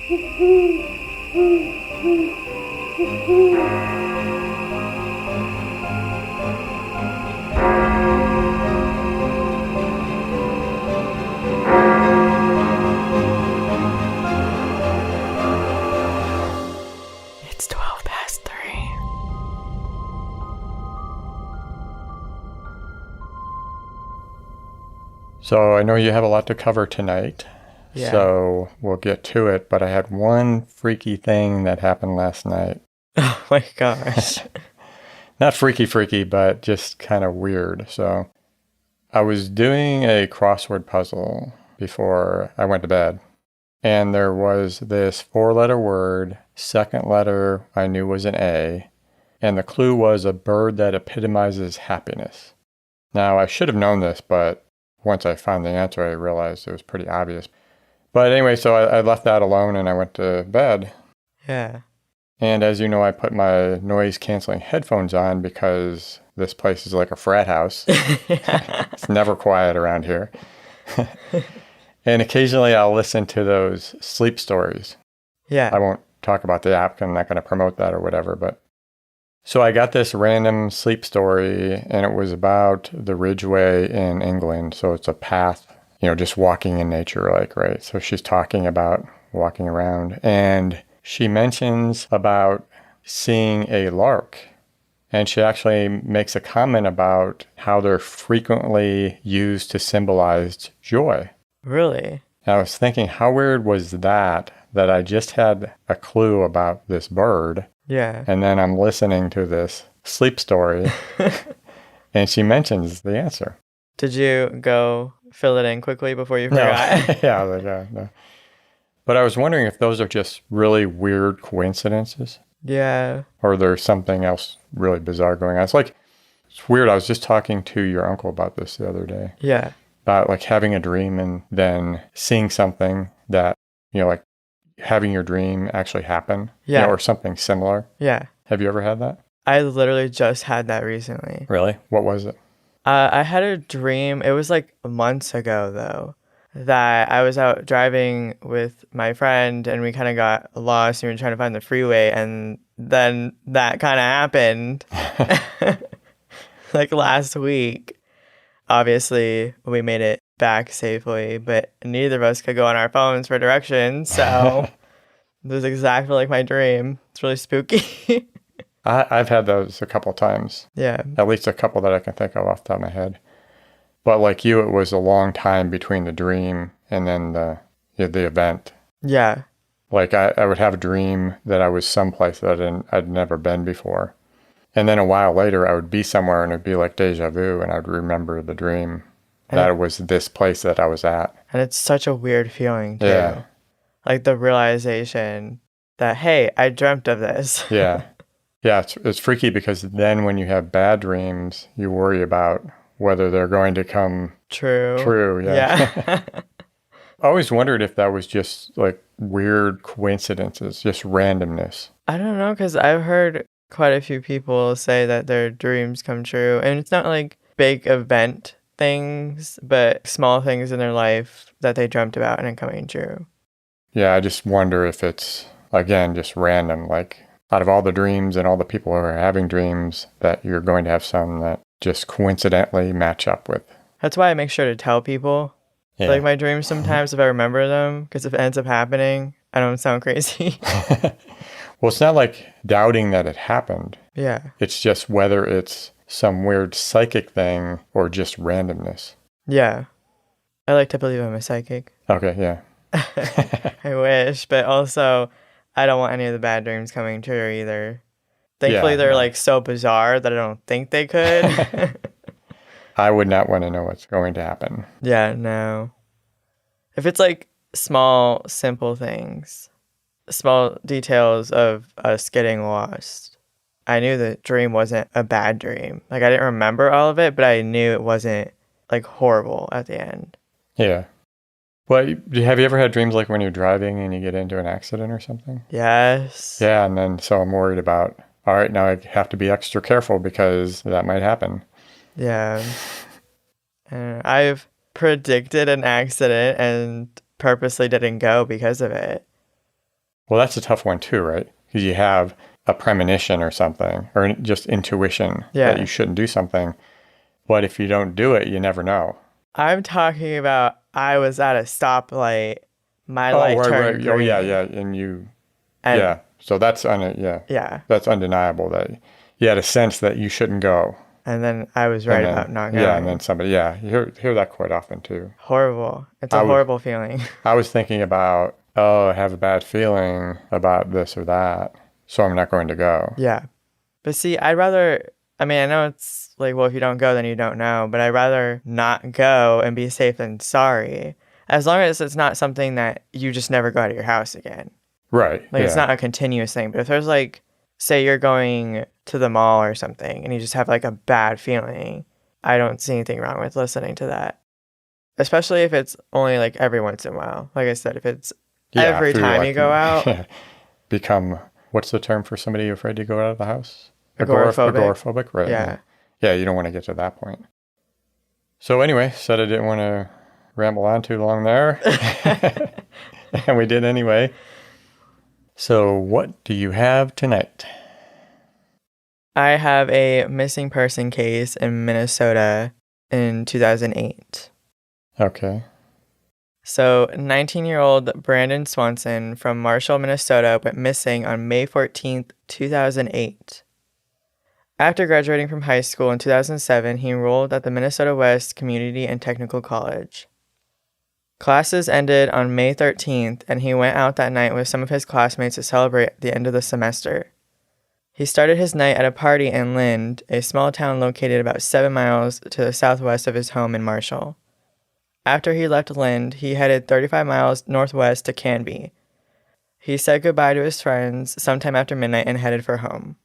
It's 12 past 3. So I know you have a lot to cover tonight. Yeah. So we'll get to it, but I had one freaky thing that happened last night. Oh my gosh. Not freaky, but just kind of weird. So I was doing a crossword puzzle before I went to bed, and there was this 4-letter word. Second letter I knew was an A, and the clue was a bird that epitomizes happiness. Now, I should have known this, but once I found the answer, I realized it was pretty obvious. But anyway, so I left that alone and I went to bed. Yeah. And as you know, I put my noise-canceling headphones on because this place is like a frat house. It's never quiet around here. And occasionally I'll listen to those sleep stories. Yeah. I won't talk about the app, I'm not going to promote that or whatever, but so I got this random sleep story, and it was about the Ridgeway in England. So it's a path, just walking in nature, right? So she's talking about walking around, and she mentions about seeing a lark. And she actually makes a comment about how they're frequently used to symbolize joy. Really? And I was thinking, how weird was that I just had a clue about this bird. Yeah. And then I'm listening to this sleep story, and she mentions the answer. Did you go fill it in quickly before you forgot? No. Yeah, I was like, no. But I was wondering if those are just really weird coincidences. Yeah. Or there's something else really bizarre going on. It's weird. I was just talking to your uncle about this the other day. Yeah. About like having a dream and then seeing something that, like having your dream actually happen. Yeah. Or something similar. Yeah. Have you ever had that? I literally just had that recently. Really? What was it? I had a dream. It was like months ago, though, that I was out driving with my friend and we kind of got lost and we were trying to find the freeway. And then that kind of happened like last week. Obviously, we made it back safely, but neither of us could go on our phones for directions. So it was exactly like my dream. It's really spooky. I've had those a couple of times. Yeah. At least a couple that I can think of off the top of my head. But like you, it was a long time between the dream and then the event. Yeah. Like I would have a dream that I was someplace that I'd never been before. And then a while later, I would be somewhere and it'd be like deja vu, and I'd remember the dream that it was this place that I was at. And it's such a weird feeling, too. Yeah. Like the realization that, hey, I dreamt of this. Yeah. Yeah, it's freaky because then when you have bad dreams, you worry about whether they're going to come true. Yeah. I always wondered if that was just like weird coincidences, just randomness. I don't know, because I've heard quite a few people say that their dreams come true. And it's not like big event things, but small things in their life that they dreamt about and it coming true. Yeah, I just wonder if it's, again, just random. Like out of all the dreams and all the people who are having dreams, that you're going to have some that just coincidentally match up with. That's why I make sure to tell people like my dreams sometimes if I remember them, because if it ends up happening, I don't sound crazy. Well, it's not like doubting that it happened. Yeah. It's just whether it's some weird psychic thing or just randomness. Yeah. I like to believe I'm a psychic. Okay, yeah. I wish, but also I don't want any of the bad dreams coming true either. Thankfully, they're like so bizarre that I don't think they could. I would not want to know what's going to happen. Yeah, no. If it's like small, simple things, small details of us getting lost, I knew the dream wasn't a bad dream. Like, I didn't remember all of it, but I knew it wasn't like horrible at the end. Yeah. Well, have you ever had dreams like when you're driving and you get into an accident or something? Yes. Yeah, and then so I'm worried about, all right, now I have to be extra careful because that might happen. Yeah. I've predicted an accident and purposely didn't go because of it. Well, that's a tough one too, right? Because you have a premonition or something, or just intuition that you shouldn't do something. But if you don't do it, you never know. I'm talking about I was at a stoplight. My light turned green. Oh, yeah. And And yeah. So that's, yeah. that's undeniable that you had a sense that you shouldn't go. And then I was right about not going. Yeah, and then somebody, you hear that quite often too. Horrible. It's a horrible feeling. I was thinking about, I have a bad feeling about this or that, so I'm not going to go. Yeah. But see, I know it's like, well, if you don't go, then you don't know. But I'd rather not go and be safe than sorry. As long as it's not something that you just never go out of your house again. Right. Like, it's not a continuous thing. But if there's like, say you're going to the mall or something and you just have like a bad feeling, I don't see anything wrong with listening to that. Especially if it's only like every once in a while. Like I said, if it's every time you go out. Become, what's the term for somebody afraid to go out of the house? Agoraphobic. Right. Yeah. Yeah, you don't want to get to that point. So anyway, said I didn't want to ramble on too long there. And we did anyway. So what do you have tonight? I have a missing person case in Minnesota in 2008. Okay. So 19-year-old Brandon Swanson from Marshall, Minnesota went missing on May 14th, 2008. After graduating from high school in 2007, he enrolled at the Minnesota West Community and Technical College. Classes ended on May 13th, and he went out that night with some of his classmates to celebrate the end of the semester. He started his night at a party in Lind, a small town located about 7 miles to the southwest of his home in Marshall. After he left Lind, he headed 35 miles northwest to Canby. He said goodbye to his friends sometime after midnight and headed for home.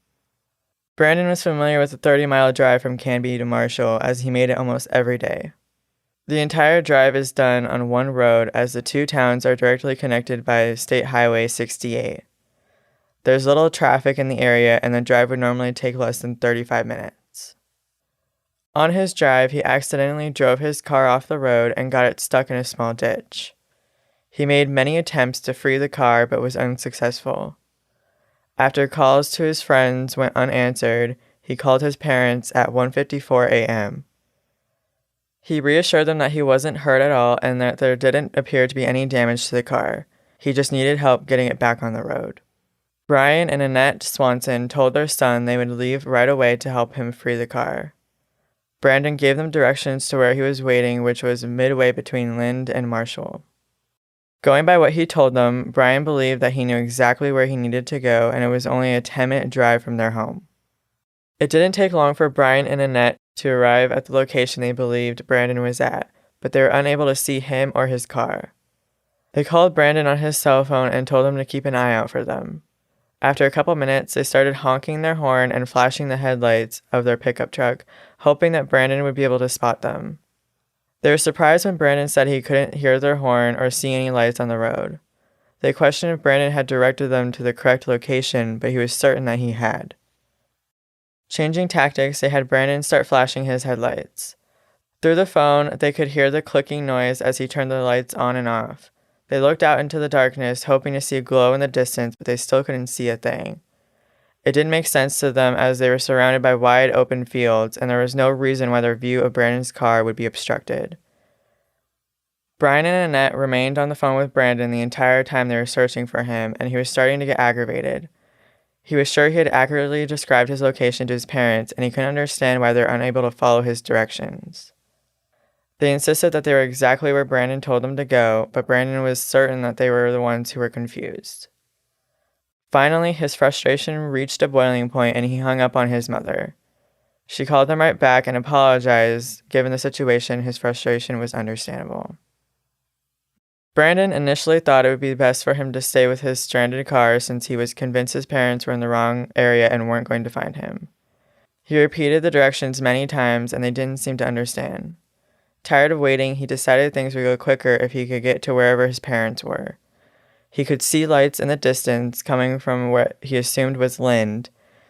Brandon was familiar with the 30-mile drive from Canby to Marshall as he made it almost every day. The entire drive is done on one road as the two towns are directly connected by State Highway 68. There's little traffic in the area and the drive would normally take less than 35 minutes. On his drive, he accidentally drove his car off the road and got it stuck in a small ditch. He made many attempts to free the car but was unsuccessful. After calls to his friends went unanswered, he called his parents at 1:54 a.m. He reassured them that he wasn't hurt at all and that there didn't appear to be any damage to the car. He just needed help getting it back on the road. Brian and Annette Swanson told their son they would leave right away to help him free the car. Brandon gave them directions to where he was waiting, which was midway between Lind and Marshall. Going by what he told them, Brian believed that he knew exactly where he needed to go, and it was only a 10-minute drive from their home. It didn't take long for Brian and Annette to arrive at the location they believed Brandon was at, but they were unable to see him or his car. They called Brandon on his cell phone and told him to keep an eye out for them. After a couple minutes, they started honking their horn and flashing the headlights of their pickup truck, hoping that Brandon would be able to spot them. They were surprised when Brandon said he couldn't hear their horn or see any lights on the road. They questioned if Brandon had directed them to the correct location, but he was certain that he had. Changing tactics, they had Brandon start flashing his headlights. Through the phone, they could hear the clicking noise as he turned the lights on and off. They looked out into the darkness, hoping to see a glow in the distance, but they still couldn't see a thing. It didn't make sense to them as they were surrounded by wide open fields, and there was no reason why their view of Brandon's car would be obstructed. Brian and Annette remained on the phone with Brandon the entire time they were searching for him, and he was starting to get aggravated. He was sure he had accurately described his location to his parents, and he couldn't understand why they were unable to follow his directions. They insisted that they were exactly where Brandon told them to go, but Brandon was certain that they were the ones who were confused. Finally, his frustration reached a boiling point and he hung up on his mother. She called him right back and apologized. Given the situation, his frustration was understandable. Brandon initially thought it would be best for him to stay with his stranded car since he was convinced his parents were in the wrong area and weren't going to find him. He repeated the directions many times and they didn't seem to understand. Tired of waiting, he decided things would go quicker if he could get to wherever his parents were. He could see lights in the distance coming from what he assumed was Lind,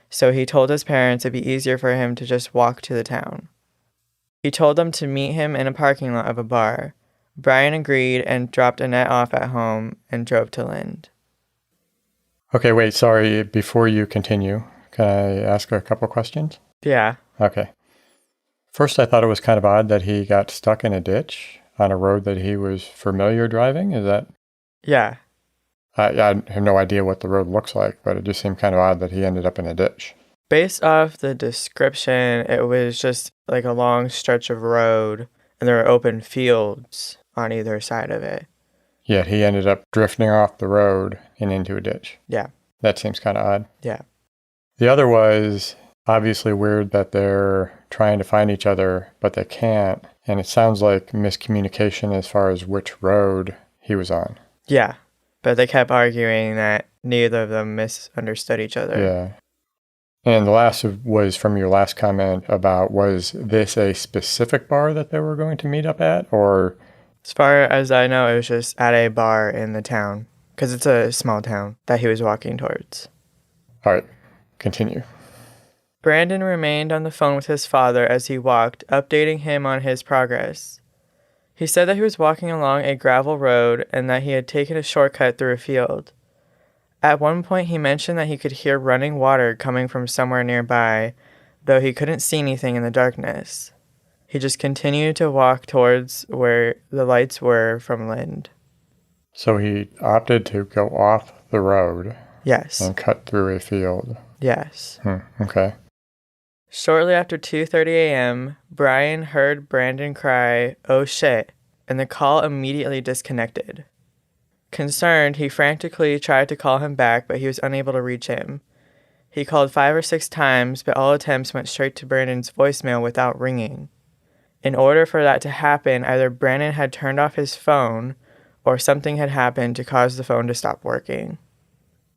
so he told his parents it'd be easier for him to just walk to the town. He told them to meet him in a parking lot of a bar. Brian agreed and dropped Annette off at home and drove to Lind. Okay, wait, sorry. Before you continue, can I ask a couple questions? Yeah. Okay. First, I thought it was kind of odd that he got stuck in a ditch on a road that he was familiar driving. Is that... Yeah. I have no idea what the road looks like, but it just seemed kind of odd that he ended up in a ditch. Based off the description, it was just like a long stretch of road, and there were open fields on either side of it. Yet he ended up drifting off the road and into a ditch. Yeah. That seems kind of odd. Yeah. The other was obviously weird that they're trying to find each other, but they can't. And it sounds like miscommunication as far as which road he was on. Yeah. But they kept arguing that neither of them misunderstood each other. Yeah. And the last was from your last comment about, was this a specific bar that they were going to meet up at, or... As far as I know, it was just at a bar in the town, because it's a small town that he was walking towards. All right, continue. Brandon remained on the phone with his father as he walked, updating him on his progress. He said that he was walking along a gravel road and that he had taken a shortcut through a field. At one point, he mentioned that he could hear running water coming from somewhere nearby, though he couldn't see anything in the darkness. He just continued to walk towards where the lights were from Lind. So he opted to go off the road. Yes. And cut through a field. Yes. Okay. Shortly after 2:30 a.m., Brian heard Brandon cry, "Oh shit," and the call immediately disconnected. Concerned, he frantically tried to call him back, but he was unable to reach him. He called 5 or 6 times, but all attempts went straight to Brandon's voicemail without ringing. In order for that to happen, either Brandon had turned off his phone or something had happened to cause the phone to stop working.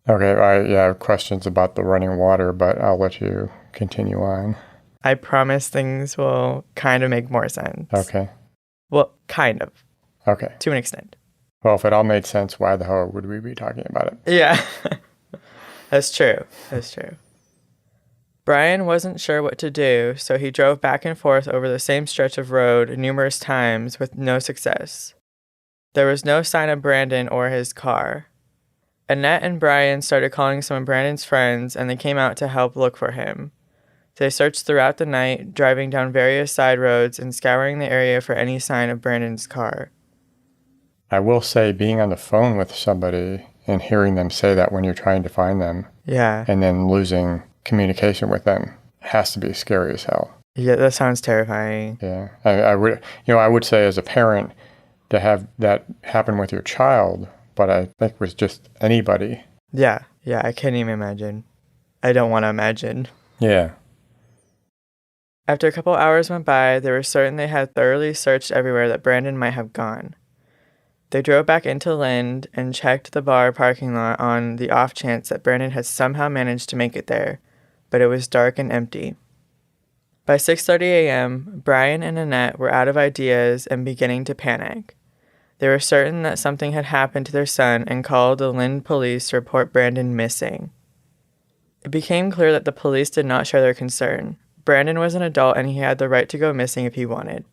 Okay, I have questions about the running water, but I'll let you continue on. I promise things will kind of make more sense. Okay. Well, kind of. Okay. To an extent. Well, if it all made sense, why the hell would we be talking about it? Yeah. That's true. That's true. Brian wasn't sure what to do, so he drove back and forth over the same stretch of road numerous times with no success. There was no sign of Brandon or his car. Annette and Brian started calling some of Brandon's friends, and they came out to help look for him. They searched throughout the night, driving down various side roads and scouring the area for any sign of Brandon's car. I will say, being on the phone with somebody and hearing them say that when you're trying to find them, yeah, and then losing communication with them, has to be scary as hell. Yeah, that sounds terrifying. Yeah, I would say as a parent to have that happen with your child, but I think with just anybody. Yeah, I can't even imagine. I don't want to imagine. Yeah. After a couple hours went by, they were certain they had thoroughly searched everywhere that Brandon might have gone. They drove back into Lind and checked the bar parking lot on the off chance that Brandon had somehow managed to make it there, but it was dark and empty. By 6:30 a.m., Brian and Annette were out of ideas and beginning to panic. They were certain that something had happened to their son and called the Lind police to report Brandon missing. It became clear that the police did not share their concern. Brandon was an adult and he had the right to go missing if he wanted.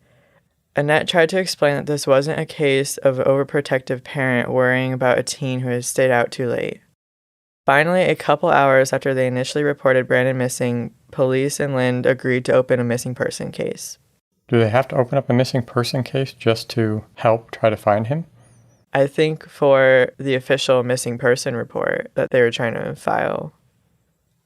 Annette tried to explain that this wasn't a case of an overprotective parent worrying about a teen who had stayed out too late. Finally, a couple hours after they initially reported Brandon missing, police in Lind agreed to open a missing person case. Do they have to open up a missing person case just to help try to find him? I think for the official missing person report that they were trying to file.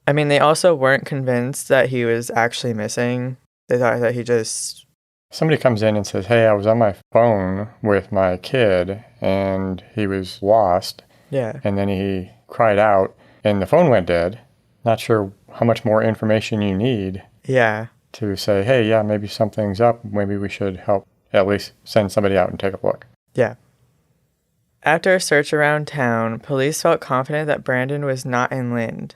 I mean, they also weren't convinced that he was actually missing. They thought that he just... Somebody comes in and says, hey, I was on my phone with my kid and he was lost. Yeah. And then he cried out and the phone went dead. Not sure how much more information you need. Yeah. To say, hey, yeah, maybe something's up. Maybe we should help at least send somebody out and take a look. Yeah. After a search around town, police felt confident that Brandon was not in Lind.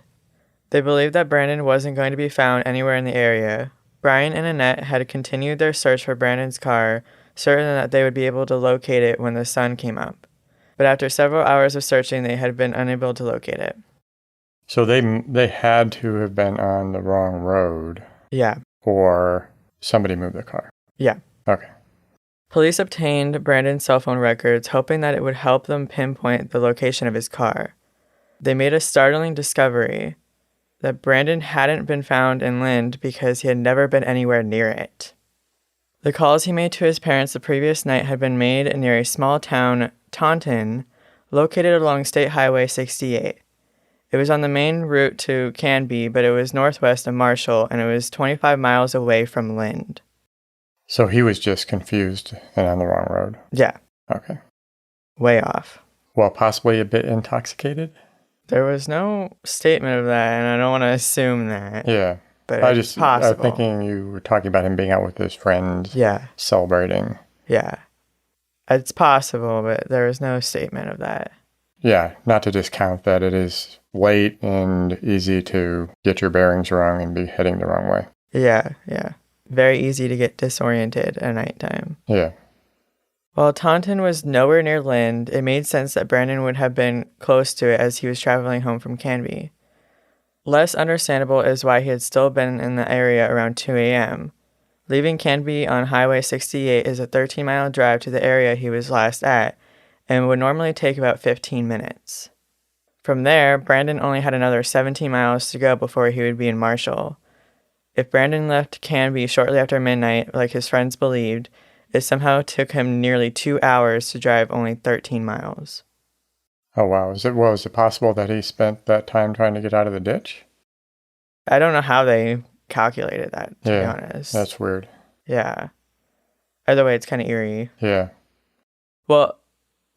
They believed that Brandon wasn't going to be found anywhere in the area. Brian and Annette had continued their search for Brandon's car, certain that they would be able to locate it when the sun came up. But after several hours of searching, they had been unable to locate it. So they had to have been on the wrong road. Yeah. Or somebody moved the car. Yeah. Okay. Police obtained Brandon's cell phone records, hoping that it would help them pinpoint the location of his car. they made a startling discovery that Brandon hadn't been found in Lind because he had never been anywhere near it. The calls he made to his parents the previous night had been made near a small town, Taunton, located along State Highway 68. It was on the main route to Canby, but it was northwest of Marshall, and it was 25 miles away from Lind. So he was just confused and on the wrong road. Yeah. Okay. Way off. Well, possibly a bit intoxicated? There was no statement of that, and I don't want to assume that. Yeah. But it's I possible. was thinking you were talking about him being out with his friends. Yeah. Celebrating. Yeah. It's possible, but there was no statement of that. Yeah, not to discount that it is late and easy to get your bearings wrong and be heading the wrong way. Yeah. Very easy to get disoriented at nighttime. Yeah. While Taunton was nowhere near Lind, it made sense that Brandon would have been close to it as he was traveling home from Canby. Less understandable is why he had still been in the area around 2 a.m. Leaving Canby on Highway 68 is a 13-mile drive to the area he was last at, and would normally take about 15 minutes. From there, Brandon only had another 17 miles to go before he would be in Marshall. If Brandon left Canby shortly after midnight, like his friends believed, it somehow took him nearly 2 hours to drive only 13 miles. Oh, wow. Was it possible that he spent that time trying to get out of the ditch? I don't know how they calculated that, to be honest. That's weird. Yeah. Either way, it's kind of eerie. Yeah. Well,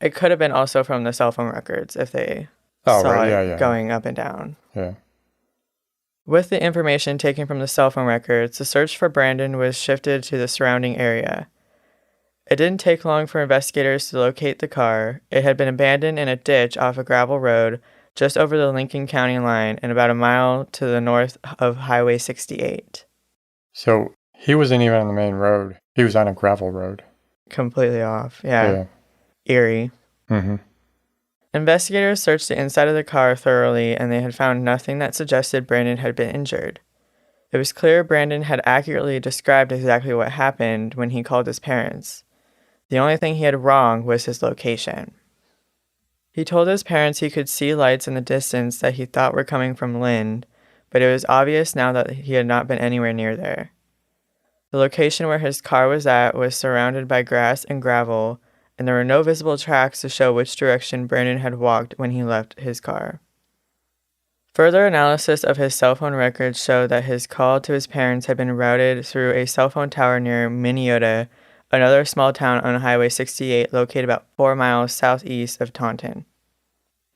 it could have been also from the cell phone records if they saw it going up and down. Yeah. With the information taken from the cell phone records, the search for Brandon was shifted to the surrounding area. It didn't take long for investigators to locate the car. It had been abandoned in a ditch off a gravel road just over the Lincoln County line and about a mile to the north of Highway 68. So he wasn't even on the main road. He was on a gravel road. Completely off. Yeah. Eerie. Mm-hmm. Investigators searched the inside of the car thoroughly, and they had found nothing that suggested Brandon had been injured. It was clear Brandon had accurately described exactly what happened when he called his parents. The only thing he had wrong was his location. He told his parents he could see lights in the distance that he thought were coming from Lind, but it was obvious now that he had not been anywhere near there. The location where his car was at was surrounded by grass and gravel, and there were no visible tracks to show which direction Brandon had walked when he left his car. Further analysis of his cell phone records showed that his call to his parents had been routed through a cell phone tower near Minneota, another small town on Highway 68 located about 4 miles southeast of Taunton.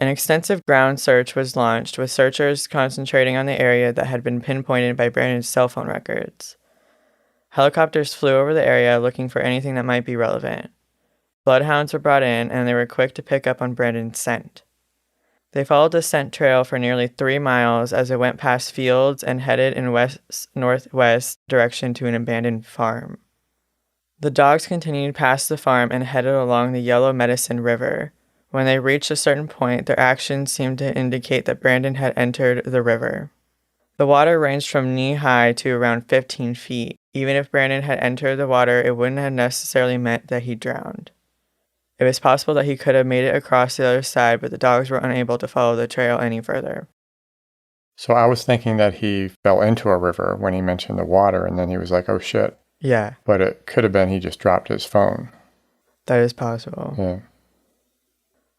An extensive ground search was launched, with searchers concentrating on the area that had been pinpointed by Brandon's cell phone records. Helicopters flew over the area looking for anything that might be relevant. Bloodhounds were brought in, and they were quick to pick up on Brandon's scent. They followed the scent trail for nearly 3 miles as it went past fields and headed in west-northwest direction to an abandoned farm. The dogs continued past the farm and headed along the Yellow Medicine River. When they reached a certain point, their actions seemed to indicate that Brandon had entered the river. The water ranged from knee-high to around 15 feet. Even if Brandon had entered the water, it wouldn't have necessarily meant that he drowned. It was possible that he could have made it across the other side, but the dogs were unable to follow the trail any further. So I was thinking that he fell into a river when he mentioned the water, and then he was like, oh shit. Yeah. But it could have been he just dropped his phone. That is possible. Yeah.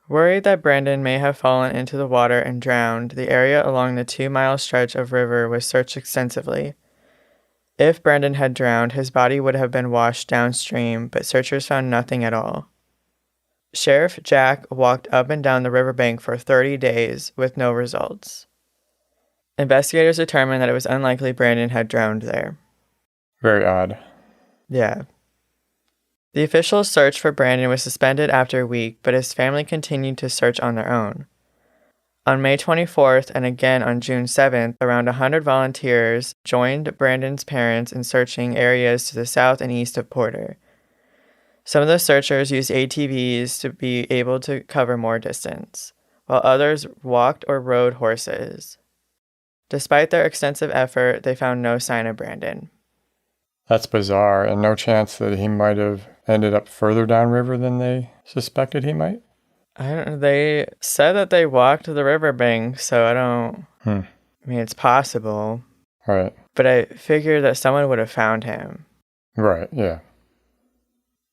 Worried that Brandon may have fallen into the water and drowned, the area along the 2-mile stretch of river was searched extensively. If Brandon had drowned, his body would have been washed downstream, but searchers found nothing at all. Sheriff Jack walked up and down the riverbank for 30 days with no results. Investigators determined that it was unlikely Brandon had drowned there. Very odd. Yeah. The official search for Brandon was suspended after a week, but his family continued to search on their own. On May 24th and again on June 7th, around 100 volunteers joined Brandon's parents in searching areas to the south and east of Porter. Some of the searchers used ATVs to be able to cover more distance, while others walked or rode horses. Despite their extensive effort, they found no sign of Brandon. That's bizarre, and no chance that he might have ended up further downriver than they suspected he might? I don't know. They said that they walked to the riverbank, so Hmm. I mean, it's possible, Right. but I figured that someone would have found him. Right. Yeah.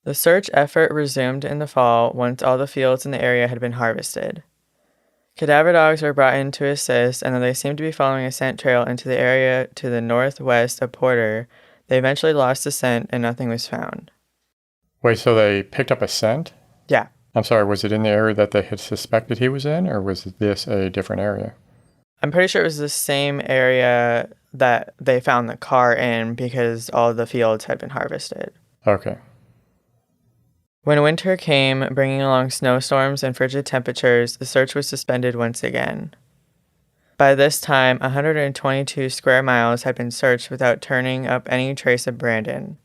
The search effort resumed in the fall once all the fields in the area had been harvested. Cadaver dogs were brought in to assist, and though they seemed to be following a scent trail into the area to the northwest of Porter, they eventually lost the scent and nothing was found. Wait, so they picked up a scent? Yeah. I'm sorry, was it in the area that they had suspected he was in, or was this a different area? I'm pretty sure it was the same area that they found the car in because all the fields had been harvested. Okay. When winter came, bringing along snowstorms and frigid temperatures, the search was suspended once again. By this time, 122 square miles had been searched without turning up any trace of Brandon.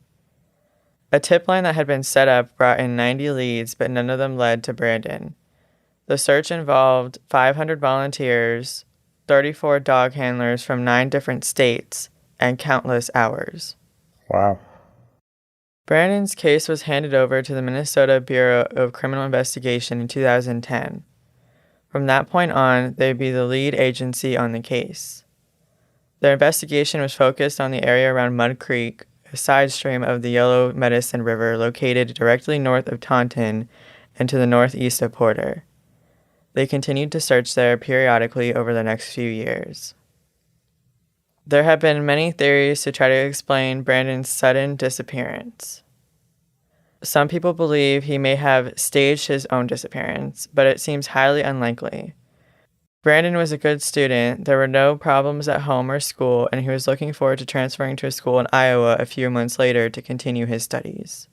A tip line that had been set up brought in 90 leads, but none of them led to Brandon. The search involved 500 volunteers, 34 dog handlers from 9 different states, and countless hours. Wow. Brandon's case was handed over to the Minnesota Bureau of Criminal Investigation in 2010. From that point on, they'd be the lead agency on the case. Their investigation was focused on the area around Mud Creek, a side stream of the Yellow Medicine River located directly north of Taunton and to the northeast of Porter. They continued to search there periodically over the next few years. There have been many theories to try to explain Brandon's sudden disappearance. Some people believe he may have staged his own disappearance, but it seems highly unlikely. Brandon was a good student, there were no problems at home or school, and he was looking forward to transferring to a school in Iowa a few months later to continue his studies.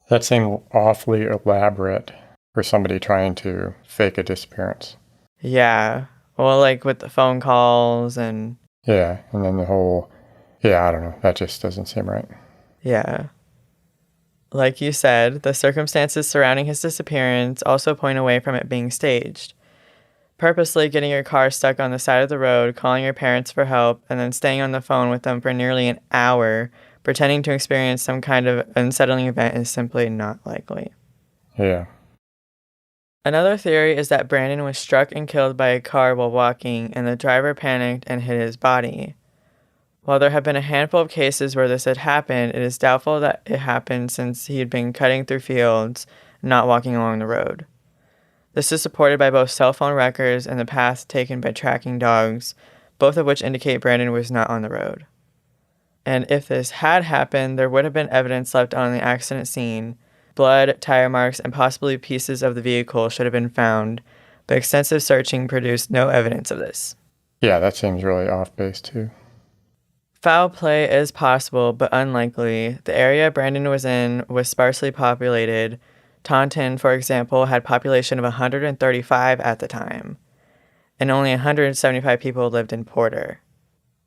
That seemed awfully elaborate for somebody trying to fake a disappearance. Yeah, well, like with the phone calls and... Yeah, and then the whole... Yeah, I don't know. That just doesn't seem right. Yeah. Like you said, the circumstances surrounding his disappearance also point away from it being staged. Purposely getting your car stuck on the side of the road, calling your parents for help, and then staying on the phone with them for nearly an hour, pretending to experience some kind of unsettling event is simply not likely. Yeah. Another theory is that Brandon was struck and killed by a car while walking, and the driver panicked and hit his body. While there have been a handful of cases where this had happened, it is doubtful that it happened since he had been cutting through fields, not walking along the road. This is supported by both cell phone records and the path taken by tracking dogs, both of which indicate Brandon was not on the road. And if this had happened, there would have been evidence left on the accident scene. Blood, tire marks, and possibly pieces of the vehicle should have been found, but extensive searching produced no evidence of this. Yeah, that seems really off base too. Foul play is possible, but unlikely. The area Brandon was in was sparsely populated. Taunton, for example, had a population of 135 at the time, and only 175 people lived in Porter.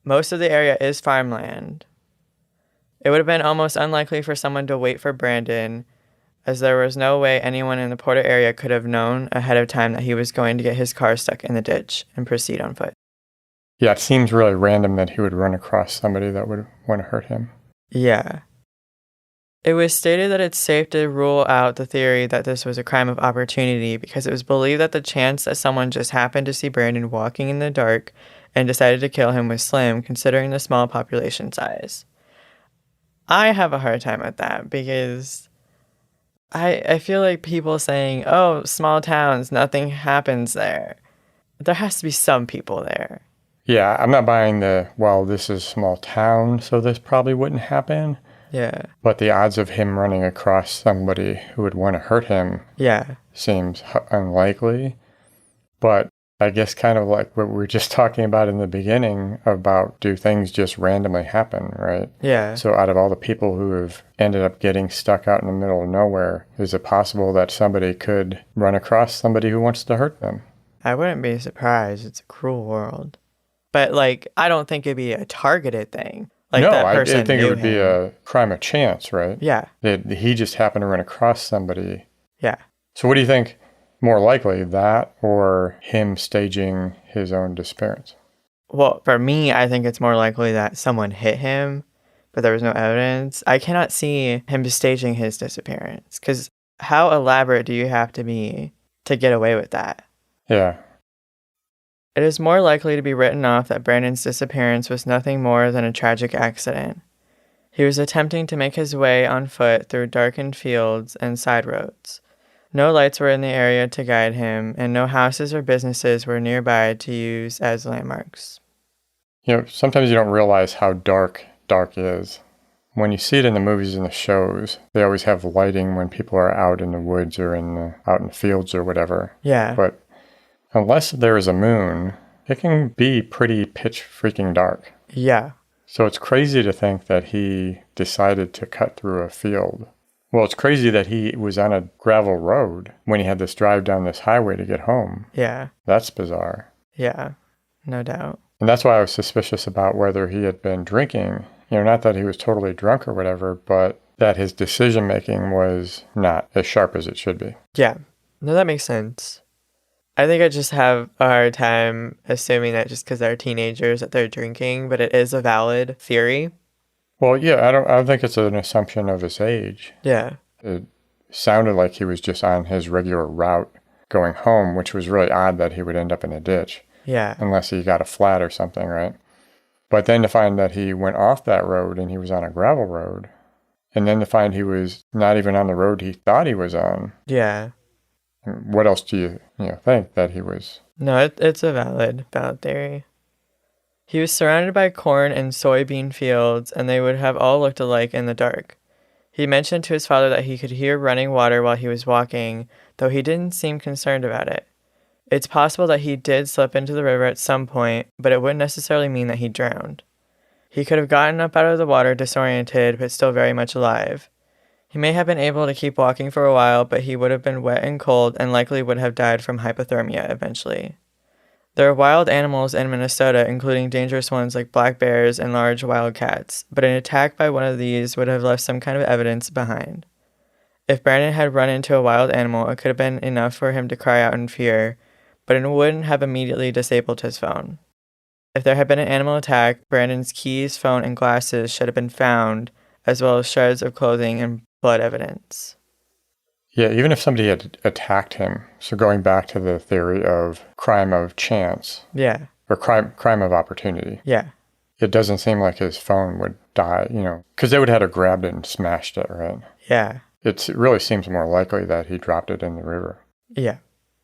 Most of the area is farmland. It would have been almost unlikely for someone to wait for Brandon, as there was no way anyone in the Porter area could have known ahead of time that he was going to get his car stuck in the ditch and proceed on foot. Yeah, it seems really random that he would run across somebody that would want to hurt him. Yeah. It was stated that it's safe to rule out the theory that this was a crime of opportunity because it was believed that the chance that someone just happened to see Brandon walking in the dark and decided to kill him was slim, considering the small population size. I have a hard time with that because I feel like people saying, oh, small towns, nothing happens there. There has to be some people there. Yeah, I'm not buying this is a small town, so this probably wouldn't happen. Yeah. But the odds of him running across somebody who would want to hurt him seems unlikely. But I guess kind of like what we were just talking about in the beginning about do things just randomly happen, right? Yeah. So out of all the people who have ended up getting stuck out in the middle of nowhere, is it possible that somebody could run across somebody who wants to hurt them? I wouldn't be surprised. It's a cruel world. But, I don't think it'd be a targeted thing. No, I think it would be a crime of chance, right? Yeah. He just happened to run across somebody. Yeah. So what do you think more likely, that or him staging his own disappearance? Well, for me, I think it's more likely that someone hit him, but there was no evidence. I cannot see him staging his disappearance, because how elaborate do you have to be to get away with that. Yeah. It is more likely to be written off that Brandon's disappearance was nothing more than a tragic accident. He was attempting to make his way on foot through darkened fields and side roads. No lights were in the area to guide him, and no houses or businesses were nearby to use as landmarks. You know, sometimes you don't realize how dark is. When you see it in the movies and the shows, they always have lighting when people are out in the woods or out in the fields or whatever. Yeah. But unless there is a moon, it can be pretty pitch freaking dark. Yeah. So it's crazy to think that he decided to cut through a field. Well, it's crazy that he was on a gravel road when he had this drive down this highway to get home. Yeah. That's bizarre. Yeah. No doubt. And that's why I was suspicious about whether he had been drinking. You know, not that he was totally drunk or whatever, but that his decision-making was not as sharp as it should be. Yeah. No, that makes sense. I think I just have a hard time assuming that just because they're teenagers that they're drinking, but it is a valid theory. Well, yeah, I don't think it's an assumption of his age. Yeah. It sounded like he was just on his regular route going home, which was really odd that he would end up in a ditch. Yeah. Unless he got a flat or something, right? But then to find that he went off that road and he was on a gravel road, and then to find he was not even on the road he thought he was on. Yeah. What else do you think that he was? No, it's a valid theory. He was surrounded by corn and soybean fields, and they would have all looked alike in the dark. He mentioned to his father that he could hear running water while he was walking, though he didn't seem concerned about it. It's possible that he did slip into the river at some point, but it wouldn't necessarily mean that he drowned. He could have gotten up out of the water disoriented, but still very much alive. He may have been able to keep walking for a while, but he would have been wet and cold and likely would have died from hypothermia eventually. There are wild animals in Minnesota, including dangerous ones like black bears and large wild cats, but an attack by one of these would have left some kind of evidence behind. If Brandon had run into a wild animal, it could have been enough for him to cry out in fear, but it wouldn't have immediately disabled his phone. If there had been an animal attack, Brandon's keys, phone, and glasses should have been found, as well as shreds of clothing and blood evidence. Yeah, even if somebody had attacked him, so going back to the theory of crime of chance. Yeah. Or crime of opportunity. Yeah. It doesn't seem like his phone would die, because they would have had to grabbed it and smashed it, right? Yeah. It really seems more likely that he dropped it in the river. Yeah.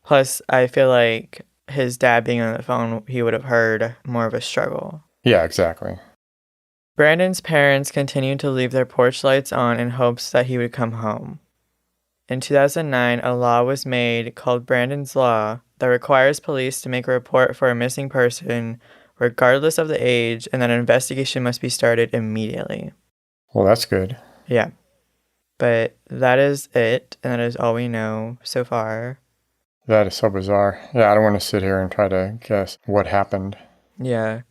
Plus, I feel like his dad being on the phone, he would have heard more of a struggle. Yeah, exactly. Brandon's parents continued to leave their porch lights on in hopes that he would come home. In 2009, a law was made called Brandon's Law that requires police to make a report for a missing person regardless of the age, and that an investigation must be started immediately. Well, that's good. Yeah. But that is it, and that is all we know so far. That is so bizarre. Yeah, I don't want to sit here and try to guess what happened. Yeah.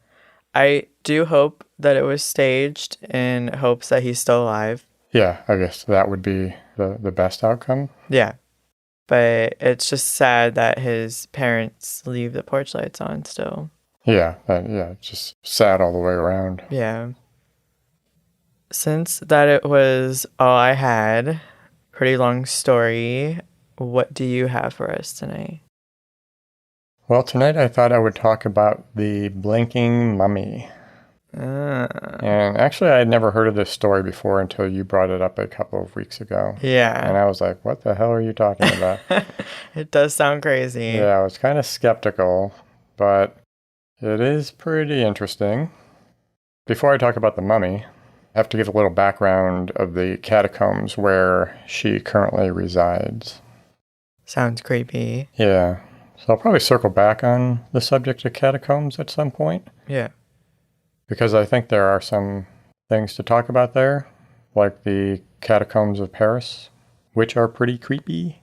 I do hope that it was staged in hopes that he's still alive. Yeah, I guess that would be the best outcome. Yeah. But it's just sad that his parents leave the porch lights on still. Yeah, it's just sad all the way around. Yeah. Since that it was all I had, pretty long story, what do you have for us tonight? Well, tonight I thought I would talk about the blinking mummy. And actually, I had never heard of this story before until you brought it up a couple of weeks ago. Yeah. And I was like, what the hell are you talking about? It does sound crazy. Yeah, I was kind of skeptical, but it is pretty interesting. Before I talk about the mummy, I have to give a little background of the catacombs where she currently resides. Sounds creepy. Yeah. So I'll probably circle back on the subject of catacombs at some point. Yeah. Because I think there are some things to talk about there, like the catacombs of Paris, which are pretty creepy.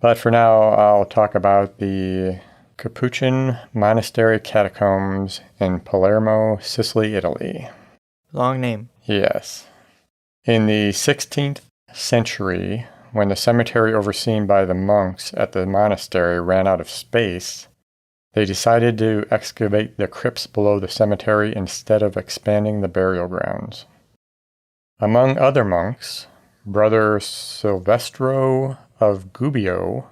But for now, I'll talk about the Capuchin Monastery Catacombs in Palermo, Sicily, Italy. Long name. Yes. In the 16th century, when the cemetery overseen by the monks at the monastery ran out of space, they decided to excavate the crypts below the cemetery instead of expanding the burial grounds. Among other monks, Brother Silvestro of Gubbio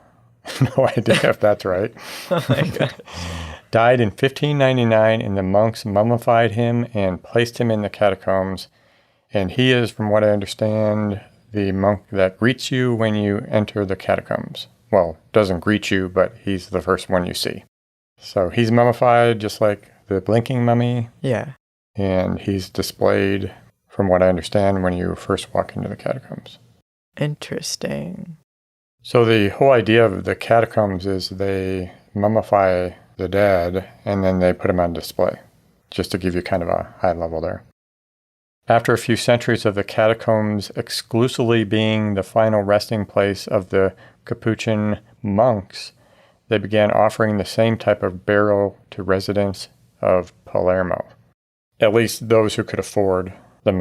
No idea if that's right. Oh my god. Died in 1599, and the monks mummified him and placed him in the catacombs. And he is, from what I understand, the monk that greets you when you enter the catacombs. Well, doesn't greet you, but he's the first one you see. So he's mummified just like the blinking mummy. Yeah. And he's displayed, from what I understand, when you first walk into the catacombs. Interesting. So the whole idea of the catacombs is they mummify the dead and then they put them on display, just to give you kind of a high level there. After a few centuries of the catacombs exclusively being the final resting place of the Capuchin monks, they began offering the same type of burial to residents of Palermo, at least those who could afford the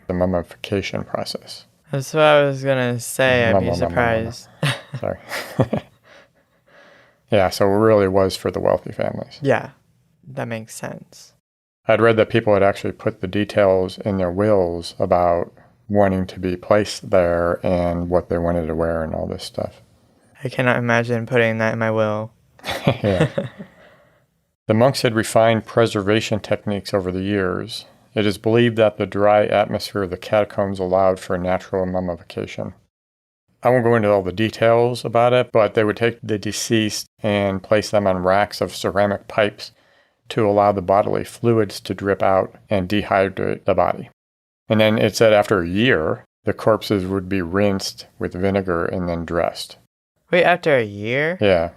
mummification process. That's what I was gonna say. I'd be surprised. Sorry. Yeah, so it really was for the wealthy families. Yeah, that makes sense. I'd read that people had actually put the details in their wills about wanting to be placed there and what they wanted to wear and all this stuff. I cannot imagine putting that in my will. Yeah. The monks had refined preservation techniques over the years. It is believed that the dry atmosphere of the catacombs allowed for natural mummification. I won't go into all the details about it, but they would take the deceased and place them on racks of ceramic pipes to allow the bodily fluids to drip out and dehydrate the body. And then it said after a year, the corpses would be rinsed with vinegar and then dressed. Wait, after a year? Yeah.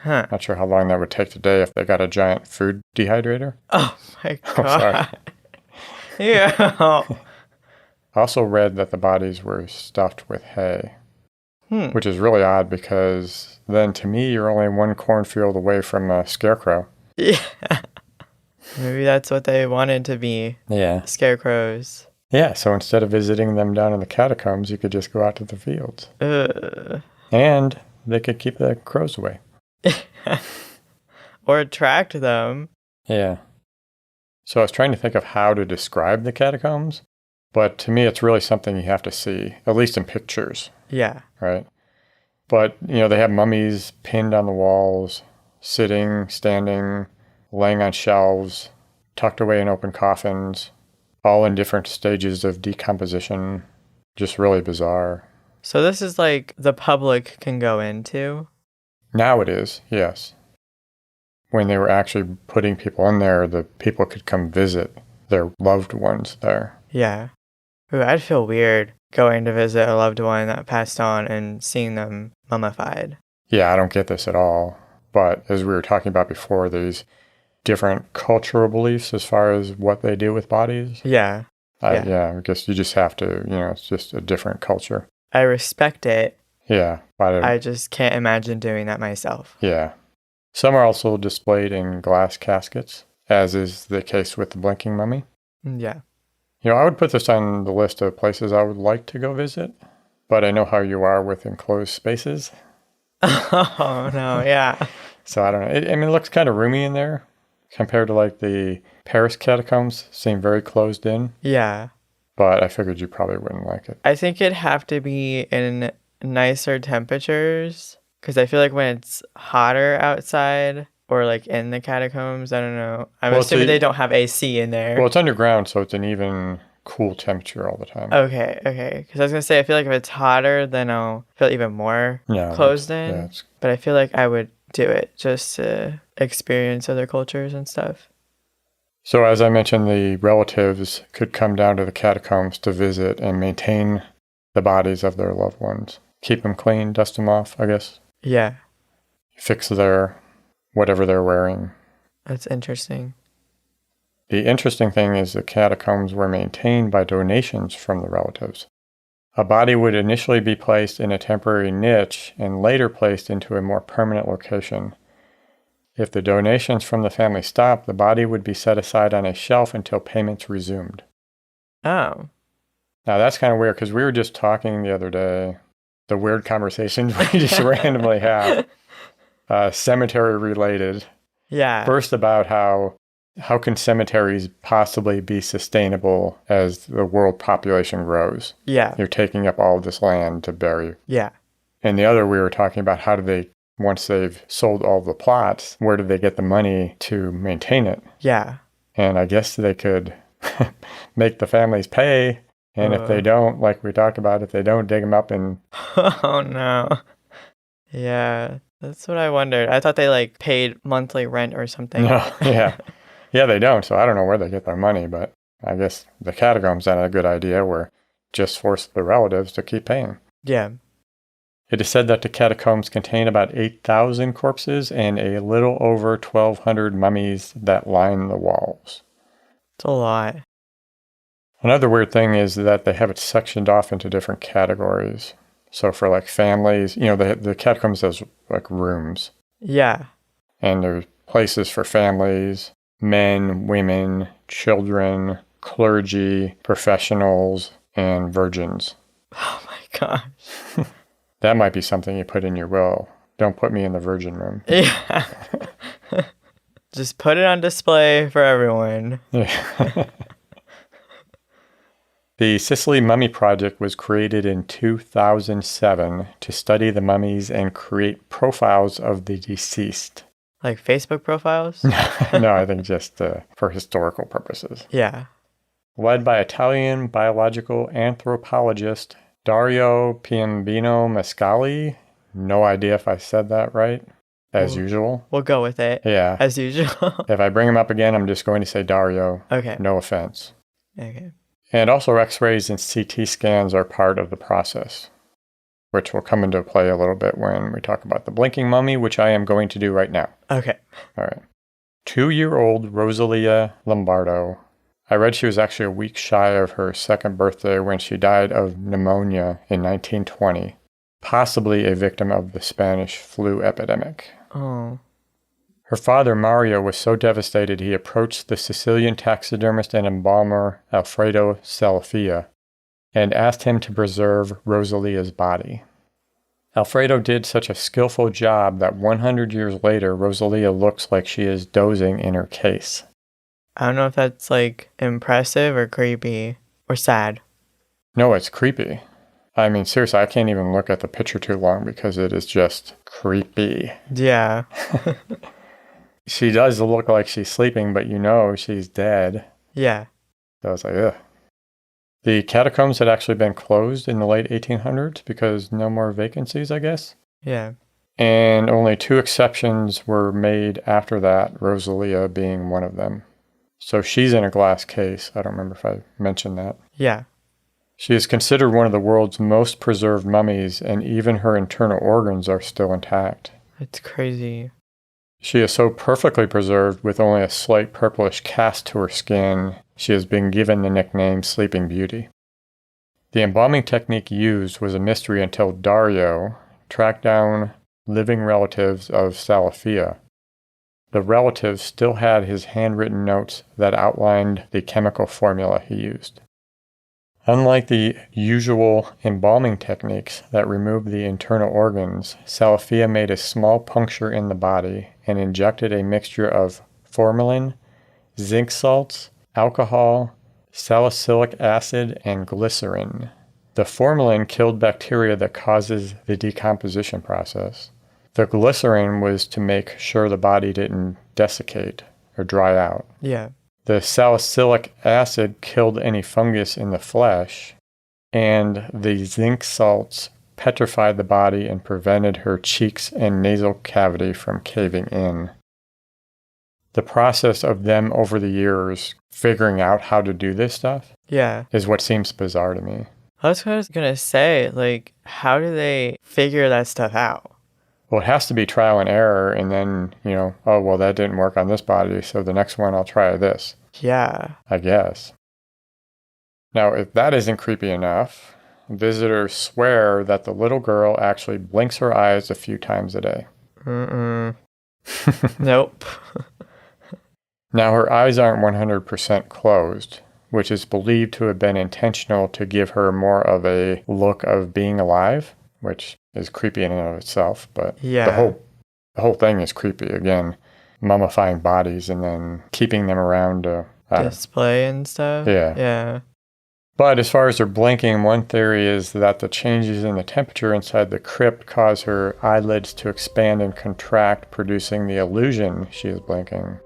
Huh. Not sure how long that would take today if they got a giant food dehydrator. Oh my god. Oh, sorry. Yeah. I also read that the bodies were stuffed with hay, which is really odd because then to me you're only one cornfield away from a scarecrow. Yeah. Maybe that's what they wanted to be. Yeah. Scarecrows. Yeah, so instead of visiting them down in the catacombs, you could just go out to the fields. And they could keep the crows away. Or attract them. Yeah. So I was trying to think of how to describe the catacombs, but to me it's really something you have to see, at least in pictures. Yeah. Right? But, they have mummies pinned on the walls, sitting, standing, laying on shelves, tucked away in open coffins, all in different stages of decomposition. Just really bizarre. So this is like the public can go into? Now it is, yes. When they were actually putting people in there, the people could come visit their loved ones there. Yeah. Ooh, I'd feel weird going to visit a loved one that passed on and seeing them mummified. Yeah, I don't get this at all. But as we were talking about before, there's different cultural beliefs as far as what they do with bodies. Yeah. I guess you just have to, it's just a different culture. I respect it. Yeah. But I just can't imagine doing that myself. Yeah. Some are also displayed in glass caskets, as is the case with the blinking mummy. Yeah. I would put this on the list of places I would like to go visit, but I know how you are with enclosed spaces. Oh, no, yeah. So I don't know. It looks kind of roomy in there compared to like the Paris catacombs. Seem very closed in. Yeah. But I figured you probably wouldn't like it. I think it'd have to be in nicer temperatures because I feel like when it's hotter outside or like in the catacombs, I don't know. I'm assuming they don't have AC in there. Well, it's underground, so it's an even cool temperature all the time. Okay. Because I was going to say, I feel like if it's hotter, then I'll feel even more closed in. Yeah, but I feel like I would do it just to experience other cultures and stuff. So as I mentioned, the relatives could come down to the catacombs to visit and maintain the bodies of their loved ones. Keep them clean, dust them off, I guess. Yeah. Fix their whatever they're wearing. That's interesting. The interesting thing is the catacombs were maintained by donations from the relatives. A body would initially be placed in a temporary niche and later placed into a more permanent location. If the donations from the family stopped, the body would be set aside on a shelf until payments resumed. Oh. Now that's kind of weird because we were just talking the other day, the weird conversations we just randomly have, cemetery related. Yeah. First about how can cemeteries possibly be sustainable as the world population grows? Yeah. You're taking up all of this land to bury. Yeah. And the other, we were talking about how do they once they've sold all the plots, where do they get the money to maintain it? Yeah. And I guess they could make the families pay. And if they don't, like we talked about, if they don't dig them up and... Oh, no. Yeah, that's what I wondered. I thought they, like, paid monthly rent or something. No, yeah. Yeah, they don't. So I don't know where they get their money, but I guess the catacombs had a good idea where just force the relatives to keep paying. Yeah. It is said that the catacombs contain about 8,000 corpses and a little over 1,200 mummies that line the walls. It's a lot. Another weird thing is that they have it sectioned off into different categories. So for like families, the catacombs has like rooms. Yeah. And there's places for families, men, women, children, clergy, professionals, and virgins. Oh my gosh. That might be something you put in your will. Don't put me in the virgin room. Yeah. Just put it on display for everyone. Yeah. The Sicily Mummy Project was created in 2007 to study the mummies and create profiles of the deceased. Like Facebook profiles? No, I think just for historical purposes. Yeah. Led by Italian biological anthropologist Dario Piombino Mascali. No idea if I said that right, as usual. We'll go with it. Yeah. As usual. If I bring him up again, I'm just going to say Dario. Okay. No offense. Okay. And also X-rays and CT scans are part of the process, which will come into play a little bit when we talk about the blinking mummy, which I am going to do right now. Okay. All right. 2-year-old Rosalia Lombardo. I read she was actually a week shy of her second birthday when she died of pneumonia in 1920, possibly a victim of the Spanish flu epidemic. Oh. Her father, Mario, was so devastated he approached the Sicilian taxidermist and embalmer Alfredo Salafia and asked him to preserve Rosalia's body. Alfredo did such a skillful job that 100 years later, Rosalia looks like she is dozing in her case. I don't know if that's, like, impressive or creepy or sad. No, it's creepy. I mean, seriously, I can't even look at the picture too long because it is just creepy. Yeah. She does look like she's sleeping, but she's dead. Yeah. So I was like, ugh. The catacombs had actually been closed in the late 1800s because no more vacancies, I guess. Yeah. And only 2 exceptions were made after that, Rosalia being one of them. So she's in a glass case. I don't remember if I mentioned that. Yeah. She is considered one of the world's most preserved mummies, and even her internal organs are still intact. It's crazy. She is so perfectly preserved with only a slight purplish cast to her skin, she has been given the nickname Sleeping Beauty. The embalming technique used was a mystery until Dario tracked down living relatives of Salafia. The relatives still had his handwritten notes that outlined the chemical formula he used. Unlike the usual embalming techniques that remove the internal organs, Salafia made a small puncture in the body and injected a mixture of formalin, zinc salts, alcohol, salicylic acid, and glycerin. The formalin killed bacteria that causes the decomposition process. The glycerin was to make sure the body didn't desiccate or dry out. Yeah. The salicylic acid killed any fungus in the flesh, and the zinc salts petrified the body and prevented her cheeks and nasal cavity from caving in. The process of them over the years figuring out how to do this stuff is what seems bizarre to me. That's what I was going to say. Like, how do they figure that stuff out? Well, it has to be trial and error, and then, oh, well, that didn't work on this body, so the next one I'll try this. Yeah. I guess. Now, if that isn't creepy enough, visitors swear that the little girl actually blinks her eyes a few times a day. Nope. Now, her eyes aren't 100% closed, which is believed to have been intentional to give her more of a look of being alive, which is creepy in and of itself, but the whole thing is creepy. Again, mummifying bodies and then keeping them around to display and stuff. Yeah. Yeah. But as far as her blinking, one theory is that the changes in the temperature inside the crypt cause her eyelids to expand and contract, producing the illusion she is blinking.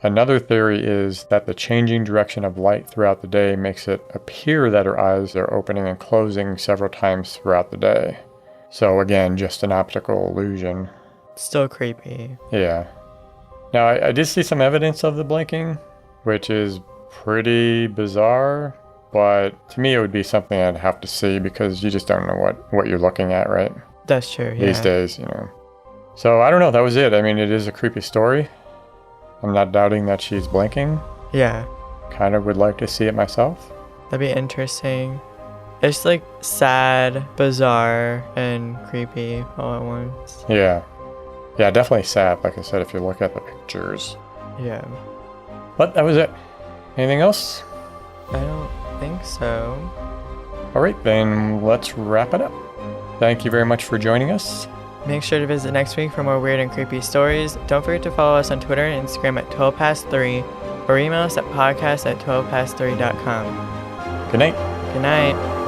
Another theory is that the changing direction of light throughout the day makes it appear that her eyes are opening and closing several times throughout the day. So again, just an optical illusion. Still creepy. Yeah. Now, I did see some evidence of the blinking, which is pretty bizarre. But to me, it would be something I'd have to see because you just don't know what you're looking at, right? That's true, yeah. These days, So I don't know. That was it. I mean, it is a creepy story. I'm not doubting that she's blinking. Yeah. Kind of would like to see it myself. That'd be interesting. It's like sad, bizarre, and creepy all at once. Yeah. Yeah, definitely sad, like I said, if you look at the pictures. Yeah. But that was it. Anything else? I don't think so. All right, then let's wrap it up. Thank you very much for joining us. Make sure to visit next week for more weird and creepy stories. Don't forget to follow us on Twitter and Instagram at 12past3 or email us at podcast@12past3.com. Good night. Good night.